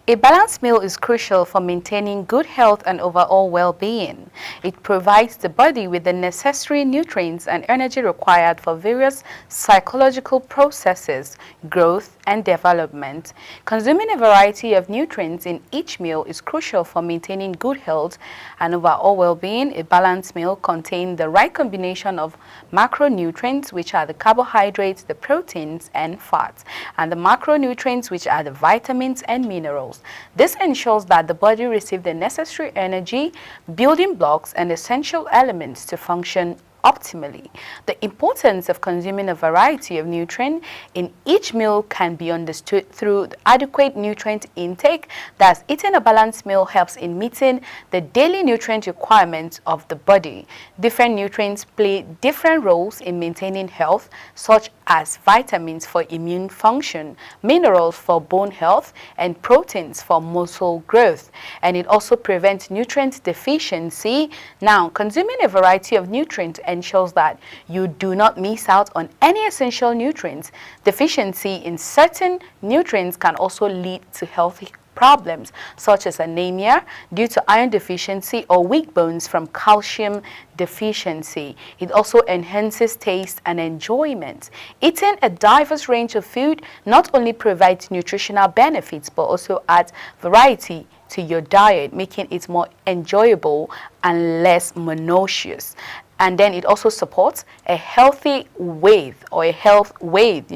A balanced meal is crucial for maintaining good health and overall well-being. It provides the body with the necessary nutrients and energy required for various psychological processes, growth, and development. Consuming a variety of nutrients in each meal is crucial for maintaining good health and overall well-being. A balanced meal contains the right combination of macronutrients, which are the carbohydrates, the proteins, and fats, and the macronutrients, which are the vitamins and minerals. This ensures that the body receives the necessary energy, building blocks, and essential elements to function optimally. The importance of consuming a variety of nutrients in each meal can be understood through the adequate nutrient intake. Thus, eating a balanced meal helps in meeting the daily nutrient requirements of the body. Different nutrients play different roles in maintaining health, such as vitamins for immune function, minerals for bone health, and proteins for muscle growth. And it also prevents nutrient deficiency. Now, consuming a variety of nutrients ensures that you do not miss out on any essential nutrients. Deficiency in certain nutrients can also lead to health problems such as anemia due to iron deficiency or weak bones from calcium deficiency. It also enhances taste and enjoyment. Eating a diverse range of food not only provides nutritional benefits but also adds variety to your diet, making it more enjoyable and less monotonous. And then it also supports a healthy weight or a health weight.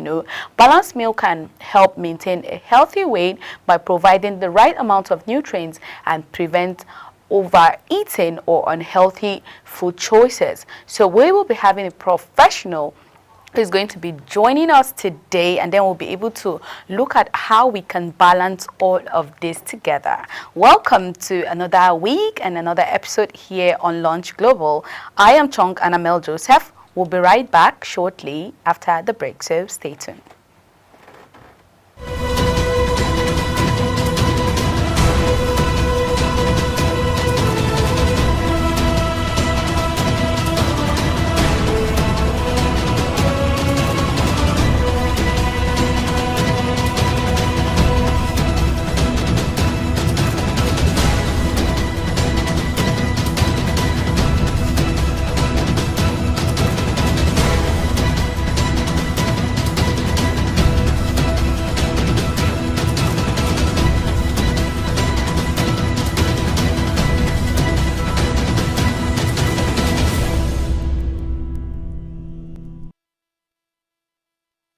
Balanced meal can help maintain a healthy weight by providing the right amount of nutrients and prevent overeating or unhealthy food choices. So we will be having a professional is going to be joining us today, and then we'll be able to look at how we can balance all of this together. Welcome to another week and another episode here on Launch Global. I am Chong Anamel Joseph. We'll be right back shortly after the break, so stay tuned.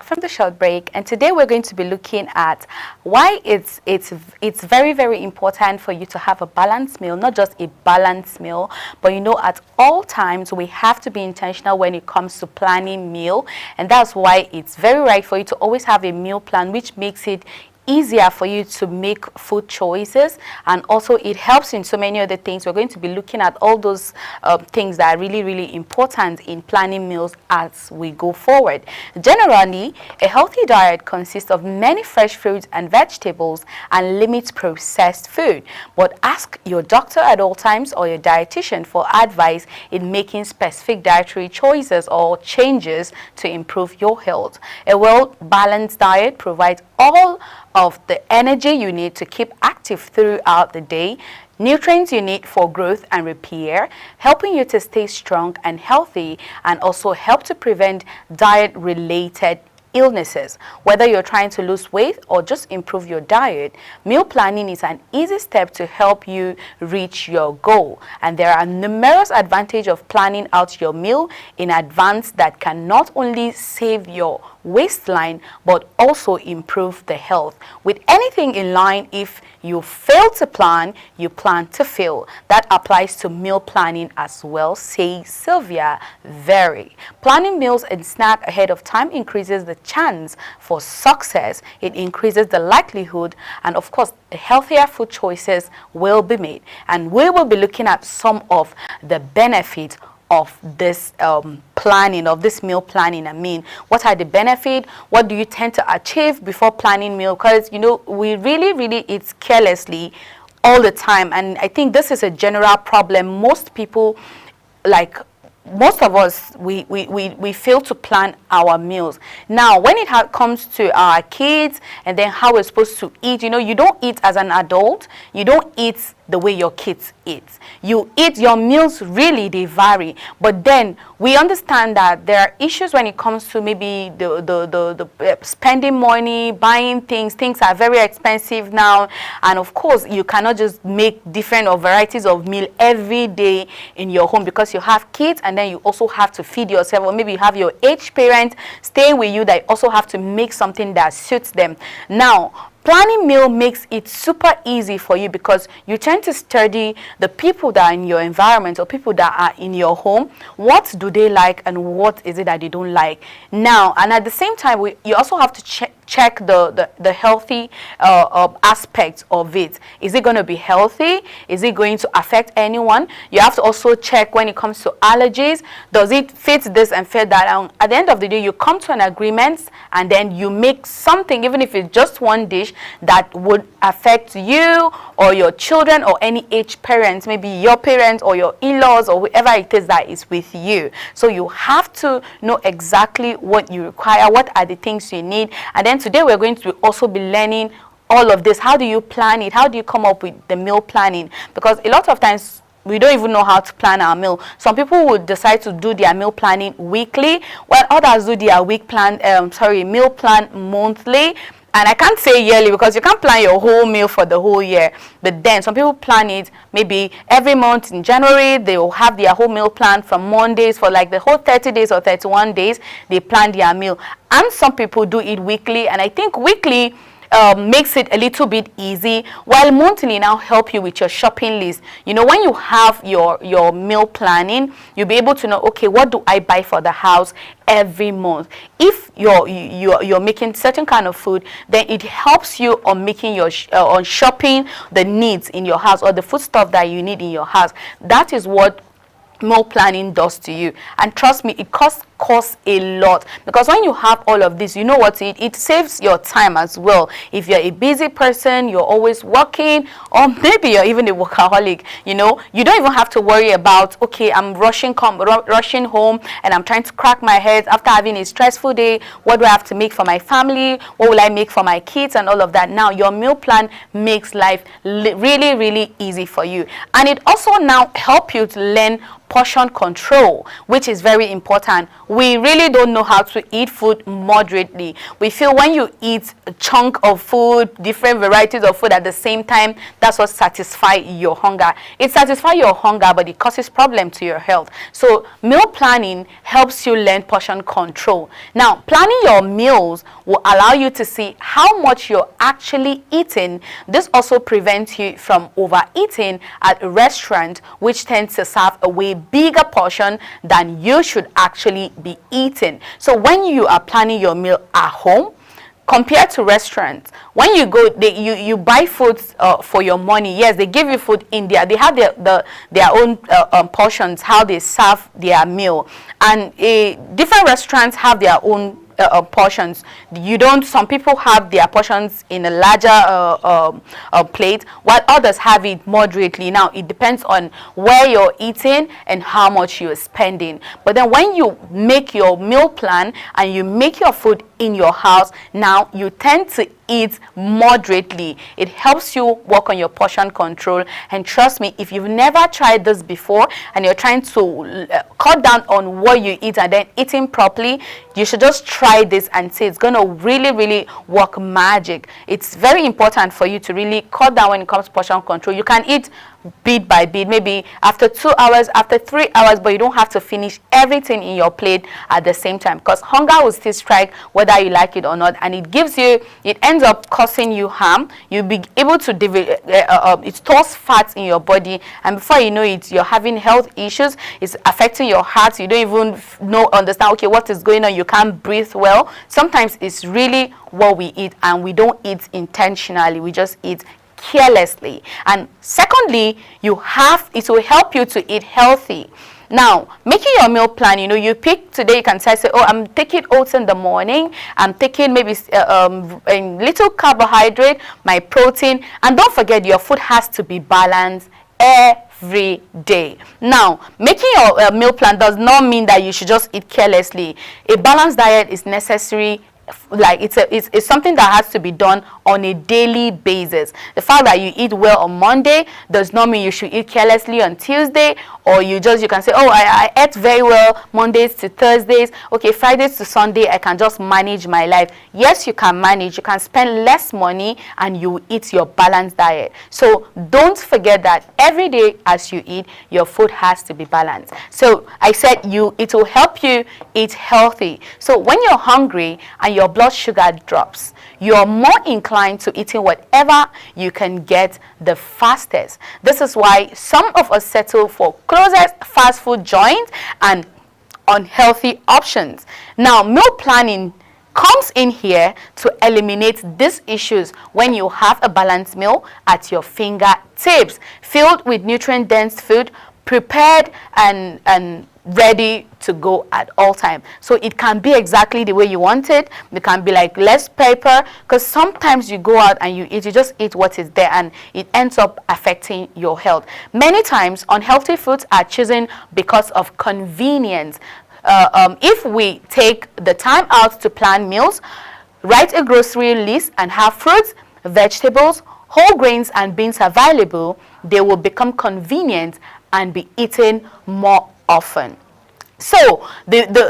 From the short break, and today we're going to be looking at why it's very, very important for you to have a balanced meal. Not just a balanced meal, but at all times we have to be intentional when it comes to planning meal, and that's why it's very right for you to always have a meal plan, which makes it easier for you to make food choices, and also it helps in so many other things. We're going to be looking at all those things that are really, really important in planning meals as we go forward. Generally, a healthy diet consists of many fresh fruits and vegetables and limits processed food. But ask your doctor at all times or your dietitian for advice in making specific dietary choices or changes to improve your health. A well-balanced diet provides all of the energy you need to keep active throughout the day, nutrients you need for growth and repair, helping you to stay strong and healthy, and also help to prevent diet-related illnesses. Whether you're trying to lose weight or just improve your diet, meal planning is an easy step to help you reach your goal. And there are numerous advantages of planning out your meal in advance that can not only save your waistline but also improve the health. With anything in line, if you fail to plan, you plan to fail. That applies to meal planning as well, says Sylvia Very. Planning meals and snack ahead of time increases the chance for success. It increases the likelihood, and of course healthier food choices will be made. And we will be looking at some of the benefits of this planning, of this meal planning. I mean, what are the benefits? What do you tend to achieve before planning meal? Because we really eat carelessly all the time, and I think this is a general problem. Most people most of us, we fail to plan our meals. Now, when it comes to our kids and then how we're supposed to eat, you know, you don't eat as an adult, you don't eat the way your kids eat. You eat, your meals really, they vary. But then we understand that there are issues when it comes to maybe the spending money, buying things. Things are very expensive now. And of course, you cannot just make different or varieties of meal every day in your home because you have kids and then you also have to feed yourself, or maybe you have your aged parents staying with you that also have to make something that suits them. Now, planning meal makes it super easy for you because you tend to study the people that are in your environment or people that are in your home. What do they like and what is it that they don't like? Now, and at the same time, you also have to check the healthy aspects of it. Is it going to be healthy? Is it going to affect anyone? You have to also check when it comes to allergies. Does it fit this and fit that? And at the end of the day, you come to an agreement and then you make something, even if it's just one dish, that would affect you or your children or any aged parents, maybe your parents or your in-laws or whoever it is that is with you. So you have to know exactly what you require, what are the things you need. And then today we're going to also be learning all of this. How do you plan it? How do you come up with the meal planning? Because a lot of times we don't even know how to plan our meal. Some people would decide to do their meal planning weekly, while others do their meal plan monthly. And I can't say yearly because you can't plan your whole meal for the whole year. But then some people plan it maybe every month. In January, they will have their whole meal plan from Mondays for like the whole 30 days or 31 days. They plan their meal. And some people do it weekly. And I think weekly makes it a little bit easy, while monthly now help you with your shopping list. You know, when you have your meal planning, you'll be able to know, okay, what do I buy for the house every month? If you're making certain kind of food, then it helps you on making your on shopping the needs in your house or the food stuff that you need in your house. That is what meal planning does to you. And trust me, it costs a lot, because when you have all of this, you know what, it saves your time as well. If you're a busy person, you're always working, or maybe you're even a workaholic, you know, you don't even have to worry about, okay, I'm rushing home and I'm trying to crack my head after having a stressful day. What do I have to make for my family? What will I make for my kids and all of that? Now your meal plan makes life really, really easy for you. And it also now helps you to learn portion control, which is very important. We really don't know how to eat food moderately. We feel when you eat a chunk of food, different varieties of food at the same time, that's what satisfies your hunger. It satisfies your hunger, but it causes problem to your health. So meal planning helps you learn portion control. Now, planning your meals will allow you to see how much you're actually eating. This also prevents you from overeating at a restaurant, which tends to serve a way bigger portion than you should actually be eating. So when you are planning your meal at home compared to restaurants, when you go, you buy food for your money. Yes, they give you food in there. They have their own portions, how they serve their meal, and different restaurants have their own portions. Some people have their portions in a larger plate, while others have it moderately. Now it depends on where you're eating and how much you're spending. But then when you make your meal plan and you make your food in your house, now you tend to eat moderately. It helps you work on your portion control. And trust me, if you've never tried this before and you're trying to cut down on what you eat and then eating properly, you should just try this and see it's going to really, really work magic. It's very important for you to really cut down when it comes to portion control. You can eat bit by bit, maybe after 2 hours, after 3 hours, but you don't have to finish everything in your plate at the same time, because hunger will still strike whether you like it or not, and it ends up causing you harm. You'll be able to develop it stores fat in your body, and before you know it, you're having health issues. It's affecting your heart. You don't even understand, okay, what is going on. You can't breathe well. Sometimes it's really what we eat, and we don't eat intentionally. We just eat carelessly. And secondly, it will help you to eat healthy. Now, making your meal plan, you pick today, you can say, oh, I'm taking oats in the morning, I'm taking maybe a little carbohydrate, my protein, and don't forget your food has to be balanced every day. Now, making your meal plan does not mean that you should just eat carelessly. A balanced diet is necessary. Like it's something that has to be done on a daily basis. The fact that you eat well on Monday does not mean you should eat carelessly on Tuesday, or you can say, oh, I ate very well Mondays to Thursdays, okay, Fridays to Sunday I can just manage my life. Yes, you can manage. You can spend less money and you eat your balanced diet. So don't forget that every day as you eat, your food has to be balanced. So I said it will help you eat healthy. So when you're hungry and your blood sugar drops, you're more inclined to eating whatever you can get the fastest. This is why some of us settle for closest fast food joints and unhealthy options. Now, meal planning comes in here to eliminate these issues when you have a balanced meal at your fingertips, filled with nutrient-dense food, prepared and ready to go at all time. So it can be exactly the way you want it. It can be like less pepper, because sometimes you go out and you just eat what is there and it ends up affecting your health. Many times unhealthy foods are chosen because of convenience. If we take the time out to plan meals, write a grocery list and have fruits, vegetables, whole grains and beans available, they will become convenient and be eaten more often. So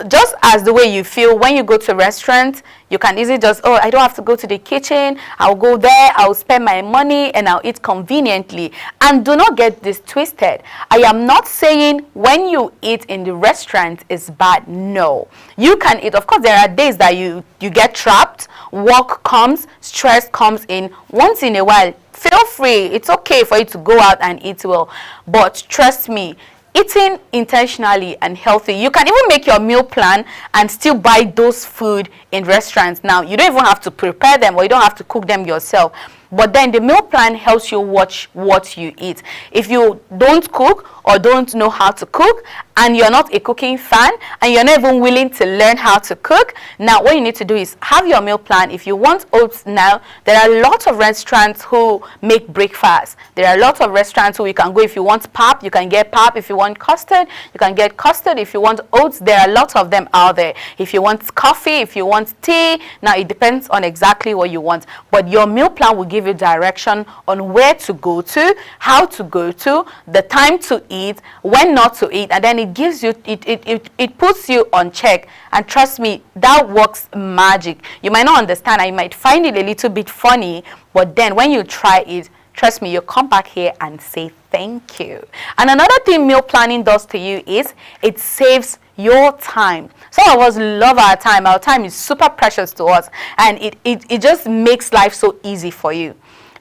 just as the way you feel when you go to a restaurant, you can easily just, oh, I don't have to go to the kitchen, I'll go there, I'll spend my money and I'll eat conveniently. And do not get this twisted. I am not saying when you eat in the restaurant is bad. No, you can eat. Of course, there are days that you get trapped, work comes, stress comes in. Once in a while, feel free. It's okay for you to go out and eat well. But trust me, eating intentionally and healthy, you can even make your meal plan and still buy those food in restaurants. Now, you don't even have to prepare them or you don't have to cook them yourself. But then the meal plan helps you watch what you eat. If you don't cook or don't know how to cook and you're not a cooking fan and you're not even willing to learn how to cook, now what you need to do is have your meal plan. If you want oats now, there are lots of restaurants who make breakfast. There are lots of restaurants who you can go. If you want pap, you can get pap. If you want custard, you can get custard. If you want oats, there are lots of them out there. If you want coffee, if you want tea, now it depends on exactly what you want. But your meal plan will give you direction on where to go to, how to go to, the time to eat, when not to eat, and then it gives you, it puts you on check. And trust me, that works magic. You might not understand, I might find it a little bit funny, but then when you try it, trust me, you'll come back here and say thank you. And another thing meal planning does to you is it saves your time. Some of us love our time. Our time is super precious to us, and it just makes life so easy for you.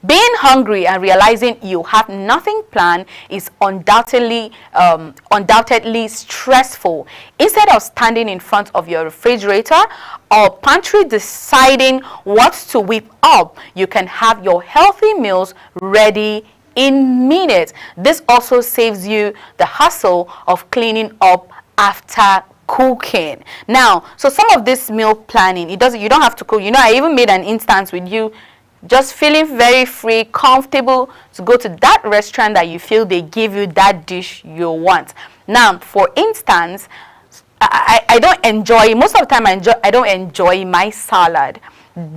Being hungry and realizing you have nothing planned is undoubtedly stressful. Instead of standing in front of your refrigerator or pantry deciding what to whip up, you can have your healthy meals ready in minutes. This also saves you the hassle of cleaning up after cooking. Now, so some of this meal planning, you don't have to cook. You know, I even made an instance with you just feeling very free, comfortable to go to that restaurant that you feel they give you that dish you want. Now, for instance, I don't enjoy, most of the time I don't enjoy my salad,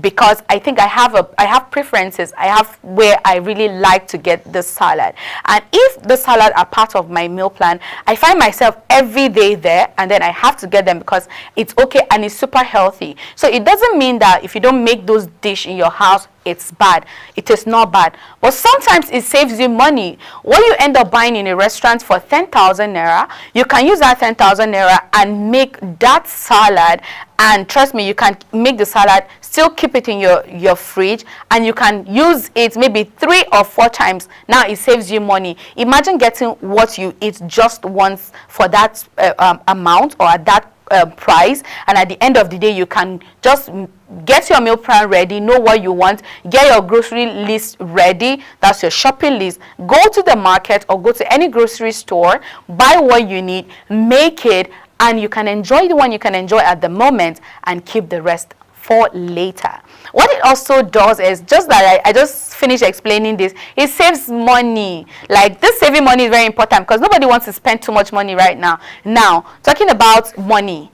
because I think I have preferences. I have where I really like to get the salad, and if the salad are part of my meal plan, I find myself every day there, and then I have to get them because it's okay and it's super healthy. So it doesn't mean that if you don't make those dishes in your house, it's bad. It is not bad, but sometimes it saves you money. What you end up buying in a restaurant for 10,000 naira, you can use that 10,000 naira and make that salad. And trust me, you can make the salad, still keep it in your fridge, and you can use it maybe 3 or 4 times. Now it saves you money. Imagine getting what you eat just once for that amount or at that price, and at the end of the day you can just get your meal plan ready, know what you want, get your grocery list ready, that's your shopping list, go to the market or go to any grocery store, buy what you need, make it, and you can enjoy the one you can enjoy at the moment and keep the rest for later. What it also does is just that I just finish explaining this. It saves money. Like, this saving money is very important because nobody wants to spend too much money right now. Now, talking about money,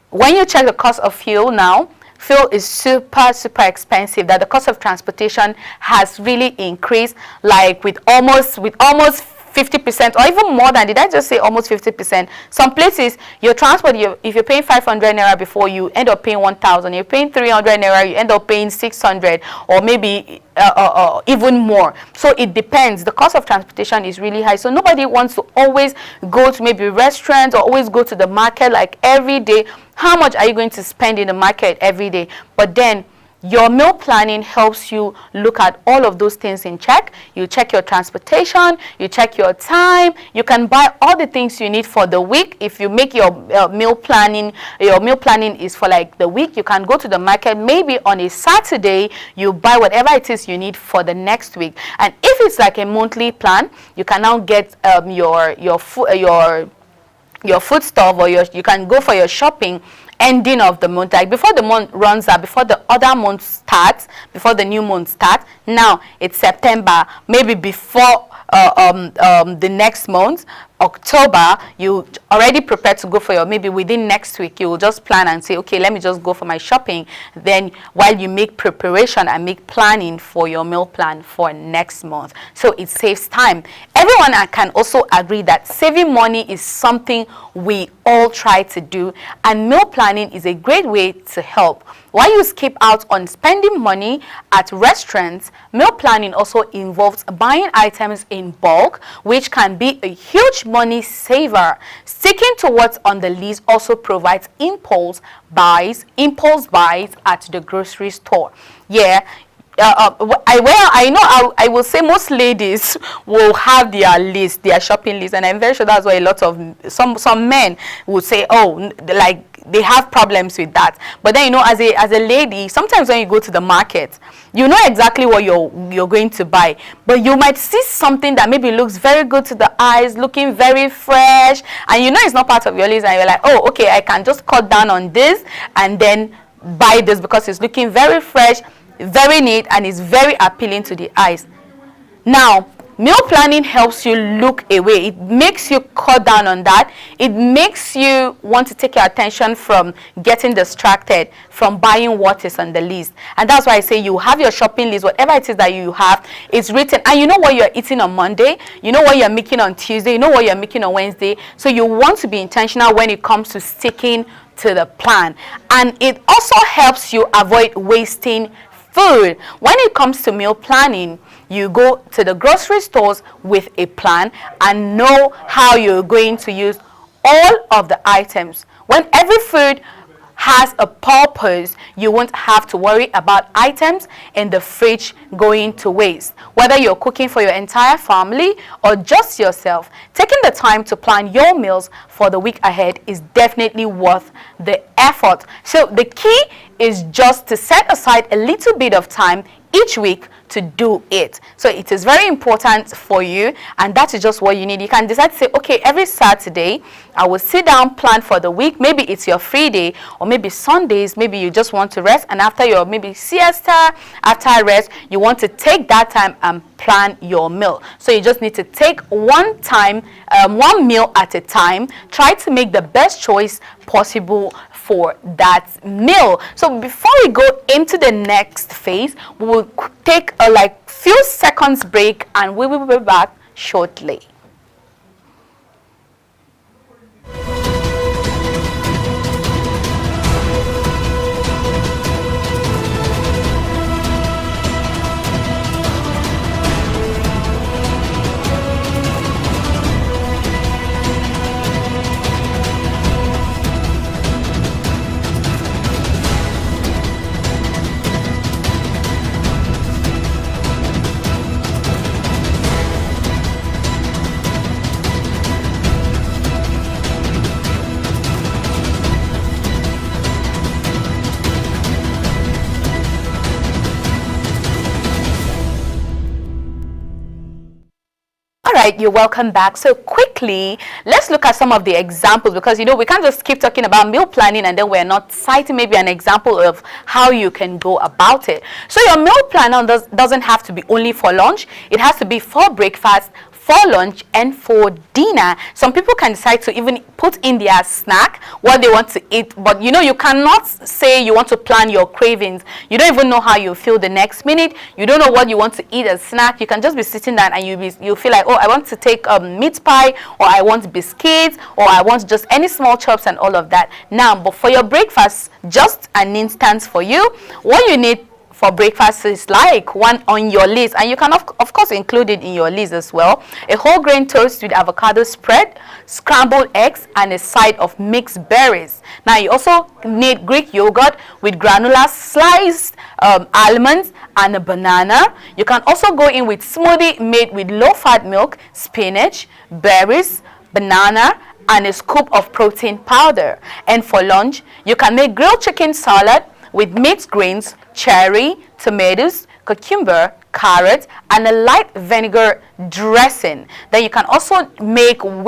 when you check the cost of fuel now, fuel is super expensive, that the cost of transportation has really increased, like with almost 50% or even more than, did I just say almost 50%? Some places, your transport, if you're paying 500 naira before, you end up paying 1,000. You're paying 300 naira, you end up paying 600, or maybe even more. So it depends. The cost of transportation is really high. So nobody wants to always go to maybe restaurants or always go to the market like every day. How much are you going to spend in the market every day? But then your meal planning helps you look at all of those things in check. You check your transportation, you check your time, you can buy all the things you need for the week. If you make your meal planning is for like the week, you can go to the market maybe on a Saturday, you buy whatever it is you need for the next week. And if it's like a monthly plan, you can now get your food stuff, or you can go for your shopping ending of the month, like before the month runs out, before the other month starts, before the new month starts. Now it's September, maybe before the next month, October, you already prepared to go for your, maybe within next week, you will just plan and say, okay, let me just go for my shopping. Then while you make preparation and make planning for your meal plan for next month. So it saves time. Everyone can also agree that saving money is something we all try to do, and meal planning is a great way to help. While you skip out on spending money at restaurants, meal planning also involves buying items in bulk, which can be a huge money saver. Sticking to what's on the list also provides impulse buys at the grocery store. Yeah. I will say most ladies will have their list, their shopping list, and I'm very sure that's why a lot of some men would say, oh, like they have problems with that. But then, as a lady, sometimes when you go to the market, you know exactly what you're going to buy, but you might see something that maybe looks very good to the eyes, looking very fresh, and it's not part of your list, and you're like, oh, okay, I can just cut down on this and then buy this because it's looking very fresh, very neat, and is very appealing to the eyes. Now, meal planning helps you look away. It makes you cut down on that. It makes you want to take your attention from getting distracted from buying what is on the list. And that's why I say you have your shopping list, whatever it is that you have, it's written. And you know what you're eating on Monday, you know what you're making on Tuesday, you know what you're making on Wednesday. So you want to be intentional when it comes to sticking to the plan. And it also helps you avoid wasting food. When it comes to meal planning, you go to the grocery stores with a plan and know how you're going to use all of the items. When every food has a purpose, you won't have to worry about items in the fridge going to waste. Whether you're cooking for your entire family or just yourself, taking the time to plan your meals for the week ahead is definitely worth the effort. So the key is just to set aside a little bit of time each week to do it. So it is very important for you, and that is just what you need. You can decide to say, okay, every Saturday I will sit down, plan for the week. Maybe it's your free day, or maybe Sundays, maybe you just want to rest, and after your maybe siesta, after rest, you want to take that time and plan your meal. So you just need to take one meal at a time. Try to make the best choice possible for that meal. So before we go into the next phase, we will take a few seconds break, and we will be back shortly. right, you're welcome back. So quickly, let's look at some of the examples, because you know we can't just keep talking about meal planning and then we're not citing maybe an example of how you can go about it. So your meal planner doesn't have to be only for lunch. It has to be for breakfast, for lunch, and for dinner. Some people can decide to even put in their snack what they want to eat, but you know you cannot say you want to plan your cravings. You don't even know how you feel the next minute. You don't know what you want to eat as snack. You can just be sitting down and you feel like, oh, I want to take meat pie, or I want biscuits, or I want just any small chops and all of that. Now, but for your breakfast, just an instance for you, what you need for breakfast is like one on your list, and you can of course include it in your list as well: a whole grain toast with avocado spread, scrambled eggs, and a side of mixed berries. Now you also need Greek yogurt with granola, sliced almonds, and a banana. You can also go in with smoothie made with low-fat milk, spinach, berries, banana, and a scoop of protein powder. And for lunch, you can make grilled chicken salad with mixed greens, cherry, tomatoes, cucumber, carrot, and a light vinegar dressing. Then you can also make whole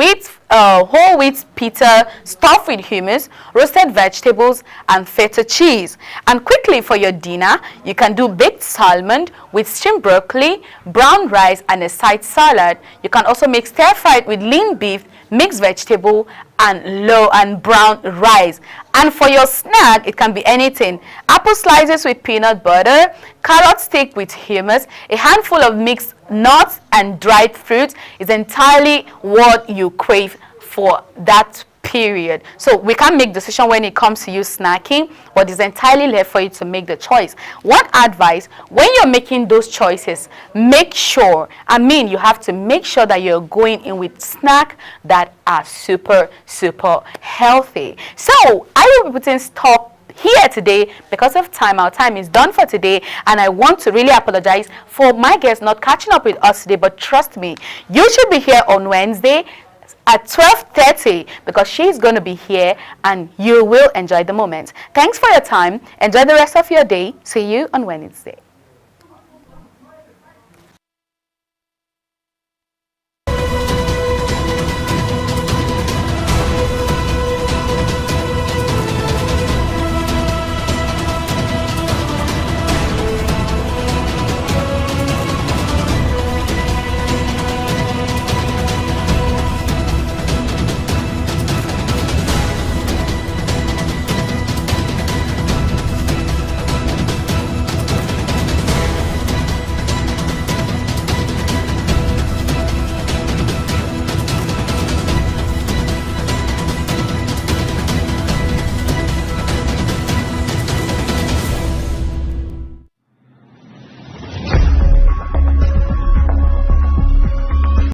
wheat pita stuffed with hummus, roasted vegetables, and feta cheese. And quickly for your dinner, you can do baked salmon with steamed broccoli, brown rice, and a side salad. You can also make stir-fried with lean beef, mixed vegetable, and brown rice. And for your snack, it can be anything: apple slices with peanut butter, carrot stick with hummus, a handful of mixed nuts and dried fruits is entirely what you crave for that period. So we can't make decision when it comes to you snacking, but it's entirely left for you to make the choice. One advice: when you're making those choices, make sure, you have to make sure that you're going in with snack that are super healthy. So I will be putting stop here today because of time. Our time is done for today, and I want to really apologize for my guest not catching up with us today, but trust me, you should be here on Wednesday at 12:30, because she's going to be here and you will enjoy the moment. Thanks for your time. Enjoy the rest of your day. See you on Wednesday.